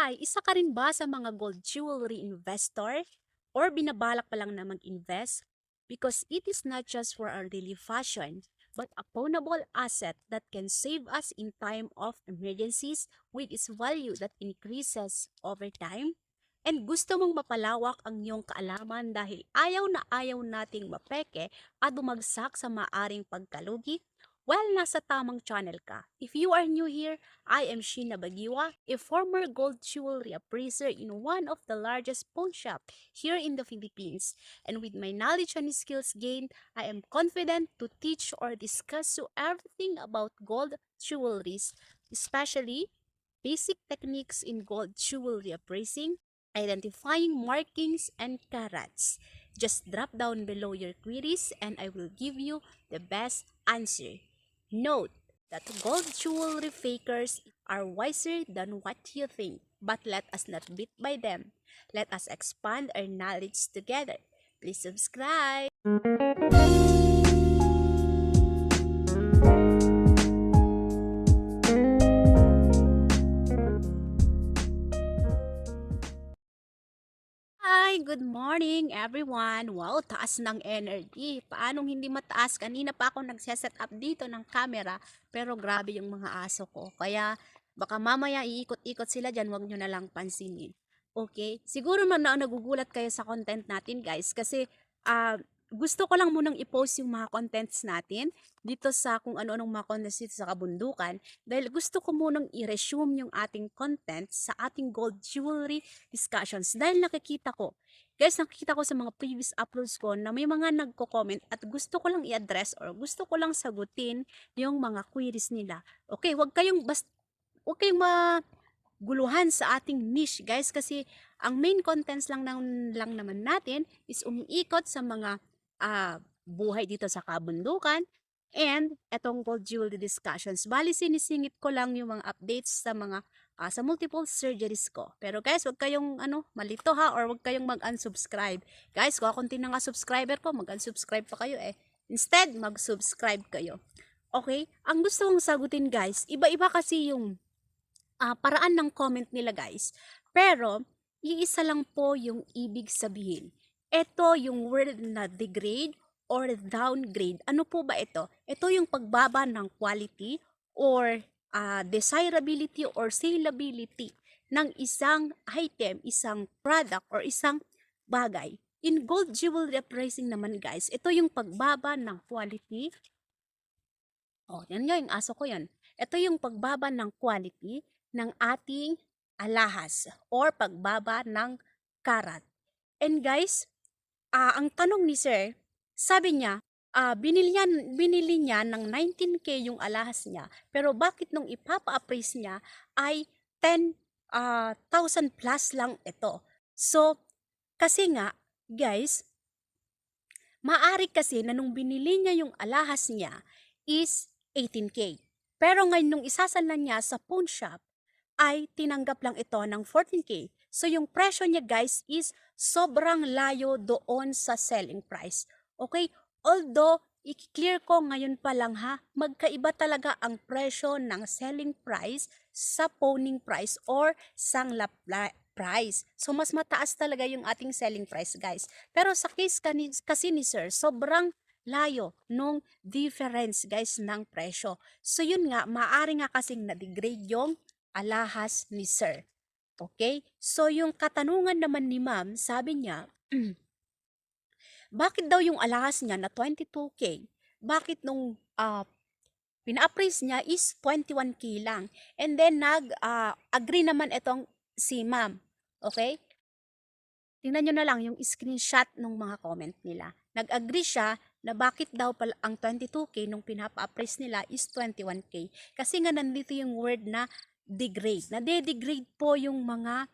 Hi, isa ka rin ba sa mga gold jewelry investor? Or binabalak pa lang na mag-invest? Because it is not just for our daily fashion, but a pawnable asset that can save us in time of emergencies with its value that increases over time. And gusto mong mapalawak ang iyong kaalaman dahil ayaw na ayaw nating mapeke at bumagsak sa maaring pagkalugi? Well, nasa tamang channel ka. If you are new here, I am Sheena Bagiwa, a former gold jewelry appraiser in one of the largest pawn shop here in the Philippines. And with my knowledge and skills gained, I am confident to teach or discuss you everything about gold jewelries, especially basic techniques in gold jewelry appraising, identifying markings and carats. Just drop down below your queries and I will give you the best answer. Note that gold jewelry fakers are wiser than what you think, but let us not beat by them. Let us expand our knowledge together. Please subscribe. Hi, good morning everyone. Wow, taas ng energy. Paanong hindi mataas? Kanina pa ako nagse-set up dito ng camera, pero grabe yung mga aso ko. Kaya baka mamaya iikot-ikot sila dyan, wag nyo na lang pansinin. Okay? Siguro man na nagugulat kayo sa content natin guys, kasi ah gusto ko lang munang i-post yung mga contents natin dito sa kung ano-anong mga contents dito sa kabundukan dahil gusto ko munang i-resume yung ating content sa ating gold jewelry discussions dahil nakikita ko, guys, nakikita ko sa mga previous uploads ko na may mga nagko-comment at gusto ko lang i-address or gusto ko lang sagutin yung mga queries nila. Okay, wag kayong maguluhan sa ating niche, guys, kasi ang main contents lang naman natin is umiikot sa mga buhay dito sa kabundukan and etong gold jewelry discussions. Bali, sinisingit ko lang yung mga updates sa mga sa multiple surgeries ko. Pero guys, wag kayong malito ha or wag kayong mag-unsubscribe. Guys, kakunti na nga subscriber ko, mag-unsubscribe pa kayo eh. Instead, mag-subscribe kayo. Okay? Ang gusto kong sagutin guys, iba-iba kasi yung paraan ng comment nila guys. Pero, iisa lang po yung ibig sabihin. Ito yung word na degrade or downgrade. Ano po ba ito? Ito yung pagbaba ng quality or desirability or saleability ng isang item, isang product, or isang bagay. In gold jewelry appraising naman guys, ito yung pagbaba ng quality. Oh, yan nga yung aso ko yan. Ito yung pagbaba ng quality ng ating alahas or pagbaba ng karat. And guys, ang tanong ni sir, sabi niya, binili niya ng 19K yung alahas niya, pero bakit nung ipapa-appraise niya ay 10,000 plus lang ito? So, kasi nga, guys, maari kasi na nung binili niya yung alahas niya is 18K. Pero ngayon nung isasanlan niya sa pawn shop, ay tinanggap lang ito ng 14K. So yung presyo niya guys is sobrang layo doon sa selling price. Okay? Although, i-clear ko ngayon pa lang ha, magkaiba talaga ang presyo ng selling price sa pawning price or sanglap price. So mas mataas talaga yung ating selling price guys. Pero sa case kasi ni sir, sobrang layo nung difference guys ng presyo. So yun nga, maaari nga kasing na-degrade yung alahas ni sir. Okay? So, yung katanungan naman ni ma'am, sabi niya, bakit daw yung alahas niya na 22K, bakit nung pina-appraise niya is 21K lang? And then, agree naman itong si ma'am. Okay? Tingnan nyo na lang yung screenshot ng mga comment nila. Nag-agree siya na bakit daw pala ang 22K nung pinapa-appraise nila is 21K. Kasi nga nandito yung word na degrade. Na-degrade po yung mga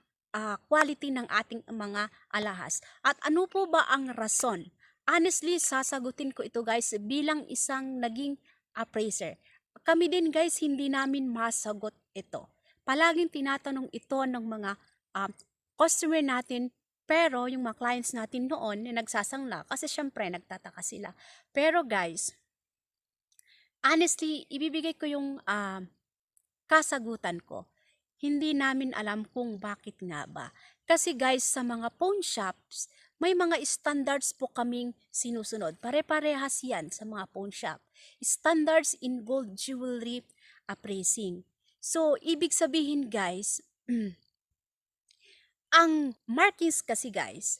quality ng ating mga alahas. At ano po ba ang rason? Honestly, sasagutin ko ito guys bilang isang naging appraiser. Kami din guys, hindi namin masagot ito. Palaging tinatanong ito ng mga customer natin, pero yung mga clients natin noon na nagsasangla kasi syempre nagtataka sila. Pero guys, honestly, ibibigay ko yung kasagutan ko. hindi namin alam kung bakit nga ba. Kasi guys, sa mga pawn shops, may mga standards po kaming sinusunod. Pare-parehas yan sa mga pawn shop. Standards in gold jewelry appraising. So, ibig sabihin guys, ang markings kasi guys,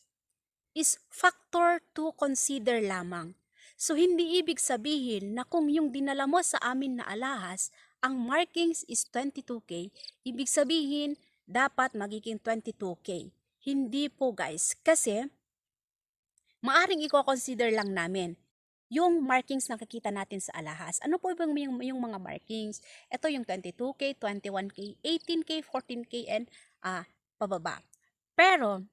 is factor to consider lamang. So, hindi ibig sabihin na kung yung dinala mo sa amin na alahas, ang markings is 22K, ibig sabihin, dapat magiging 22K. Hindi po guys, kasi maaring i-consider lang namin yung markings na nakikita natin sa alahas. Ano po yung mga markings? Ito yung 22K, 21K, 18K, 14K, and pababa. Pero,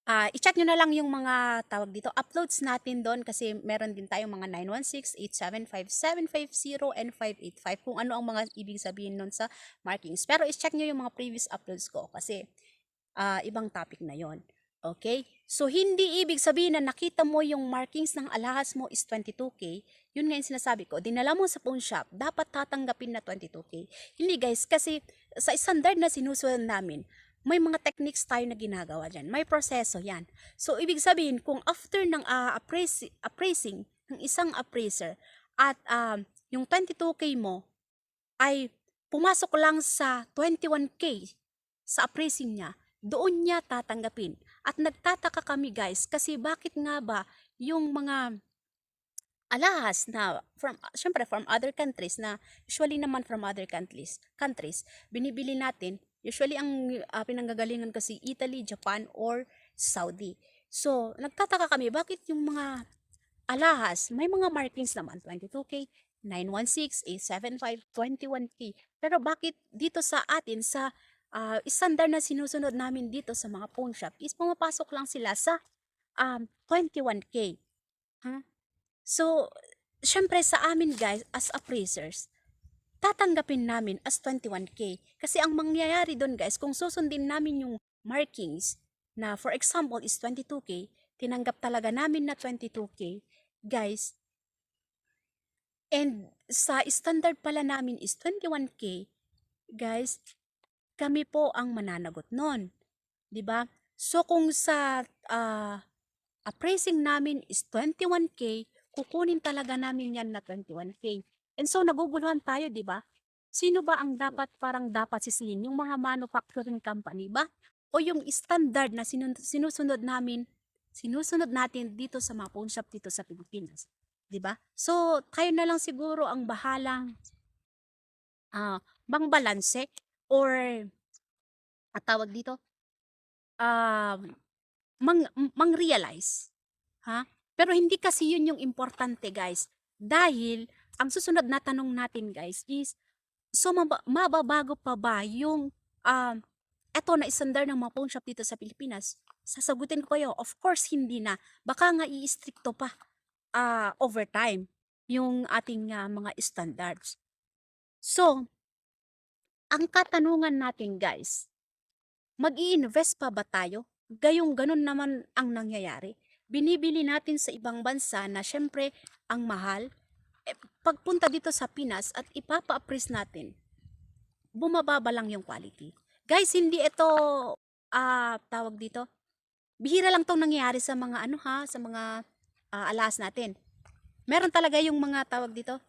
i-check nyo na lang yung mga tawag dito, uploads natin doon kasi meron din tayong mga 916, 875, 750, and 585 kung ano ang mga ibig sabihin nun sa markings. Pero i-check nyo yung mga previous uploads ko kasi ibang topic na yon. Okay? So, hindi ibig sabihin na nakita mo yung markings ng alahas mo is 22K. Yun nga yung sinasabi ko. Dinala mo sa pawn shop, dapat tatanggapin na 22K. Hindi guys, kasi sa standard na sinusunod namin, may mga techniques tayo na ginagawa dyan. May proseso yan. So, ibig sabihin, kung after ng appraising ng isang appraiser at yung 22K mo ay pumasok lang sa 21K sa appraising niya, doon niya tatanggapin. At nagtataka kami guys, kasi bakit nga ba yung mga alahas na syempre from other countries na usually naman from other countries binibili natin. Usually, ang pinanggagalingan kasi Italy, Japan, or Saudi. So, nagtataka kami, bakit yung mga alahas, may mga markings naman, 22K, 916, 875, 21K. Pero bakit dito sa atin, sa standard na sinusunod namin dito sa mga pawn shop, is pumapasok lang sila sa 21K. Huh? So, syempre sa amin guys, as appraisers, tatanggapin namin as 21K. Kasi ang mangyayari doon guys, kung susundin namin yung markings na for example is 22K, tinanggap talaga namin na 22K, guys, and sa standard pala namin is 21K, guys, kami po ang mananagot nun. 'Di ba? So kung sa appraising namin is 21K, kukunin talaga namin yan na 21K. And so, naguguluhan tayo, di ba? Sino ba ang dapat sisihin? Yung mga manufacturing company ba? O yung standard na sinusunod natin dito sa mga pawn shop dito sa Pilipinas? Di ba? So, tayo na lang siguro ang bahalang bangbalanse or tawag dito, mang-realize. Ha? Pero hindi kasi yun yung importante, guys. Dahil, ang susunod na tanong natin, guys, is, so mababago pa ba yung eto na standard ng mga pawn shop dito sa Pilipinas? Sasagutin ko kayo, of course, hindi na. Baka nga i-stricto pa over time yung ating mga standards. So, ang katanungan natin, guys, mag-i-invest pa ba tayo? Gayong ganun naman ang nangyayari. Binibili natin sa ibang bansa na syempre ang mahal. Pagpunta dito sa Pinas at ipapa-appraise natin, bumababa lang yung quality. Guys, hindi ito tawag dito. Bihira lang tong nangyayari sa mga sa mga alahas natin. Meron talaga yung mga tawag dito.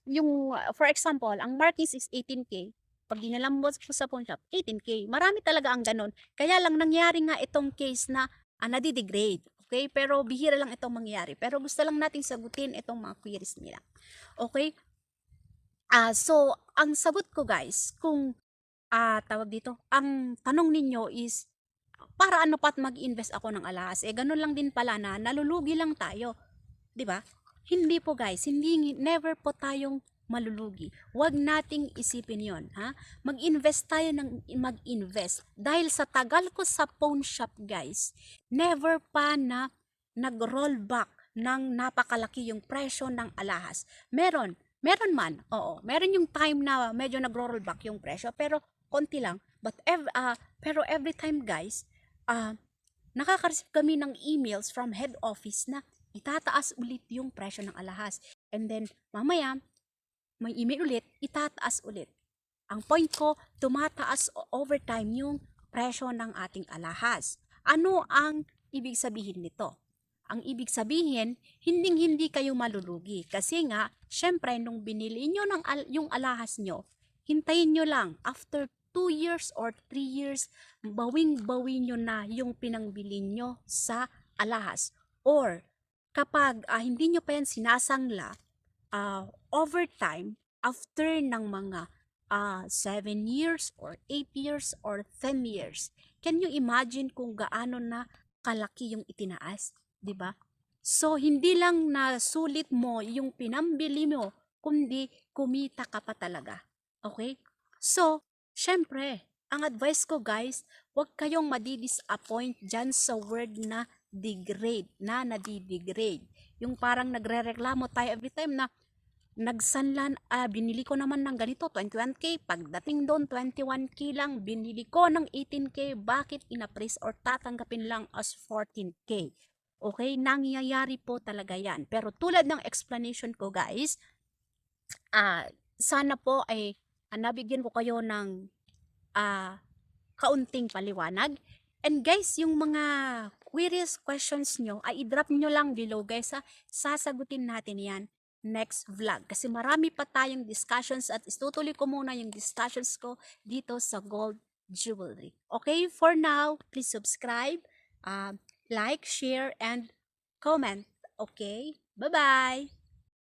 Yung for example, ang markings is 18K. Pag dinala mo sa pawn shop, 18K. Marami talaga ang ganun. Kaya lang nangyari nga itong case na nadidegrade. Okay? Pero bihira lang itong mangyari. Pero gusto lang nating sagutin itong mga queries nila. Okay? So, ang sagot ko guys, kung tawag dito, ang tanong ninyo is, para ano pat mag-invest ako ng alahas? Ganun lang din pala na nalulugi lang tayo. 'Di ba? Hindi po guys, never po tayong malulugi. Huwag nating isipin yon, ha? Mag-invest tayo ng mag-invest. Dahil sa tagal ko sa pawn shop guys, never pa na nag-roll back ng napakalaki yung presyo ng alahas. Meron man, oo. Meron yung time na medyo nag-roll back yung presyo, pero konti lang. Pero every time guys, nakaka-receive kami ng emails from head office na itataas ulit yung presyo ng alahas. And then, mamaya, may email ulit, itataas ulit. Ang point ko, tumataas over time yung presyo ng ating alahas. Ano ang ibig sabihin nito? Ang ibig sabihin, hindi kayo malulugi. Kasi nga, syempre, nung binili nyo yung alahas nyo, hintayin nyo lang, after 2 years or 3 years, bawing-bawi nyo na yung pinangbili nyo sa alahas. Or, kapag hindi nyo pa yan sinasangla, over time, after ng mga 7 years or 8 years or 10 years, can you imagine kung gaano na kalaki yung itinaas? 'Di ba? So, hindi lang na sulit mo yung pinambili mo, kundi kumita ka pa talaga. Okay? So, syempre, ang advice ko guys, huwag kayong madi-disappoint dyan sa word na degrade, na nadidegrade. Yung parang nagre-reklamo tayo every time na nagsanlan, binili ko naman ng ganito, 21K, pagdating doon, 21K lang, binili ko ng 18K, bakit inappraise or tatanggapin lang as 14K? Okay, nangyayari po talaga yan. Pero tulad ng explanation ko guys, sana po ay nabigyan ko kayo ng kaunting paliwanag. And guys, yung mga queries, questions nyo, ay i-drop nyo lang below guys ha. Sasagutin natin yan next vlog. Kasi marami pa tayong discussions at itutuloy ko muna yung discussions ko dito sa gold jewelry. Okay, for now, please subscribe, like, share, and comment. Okay, bye-bye!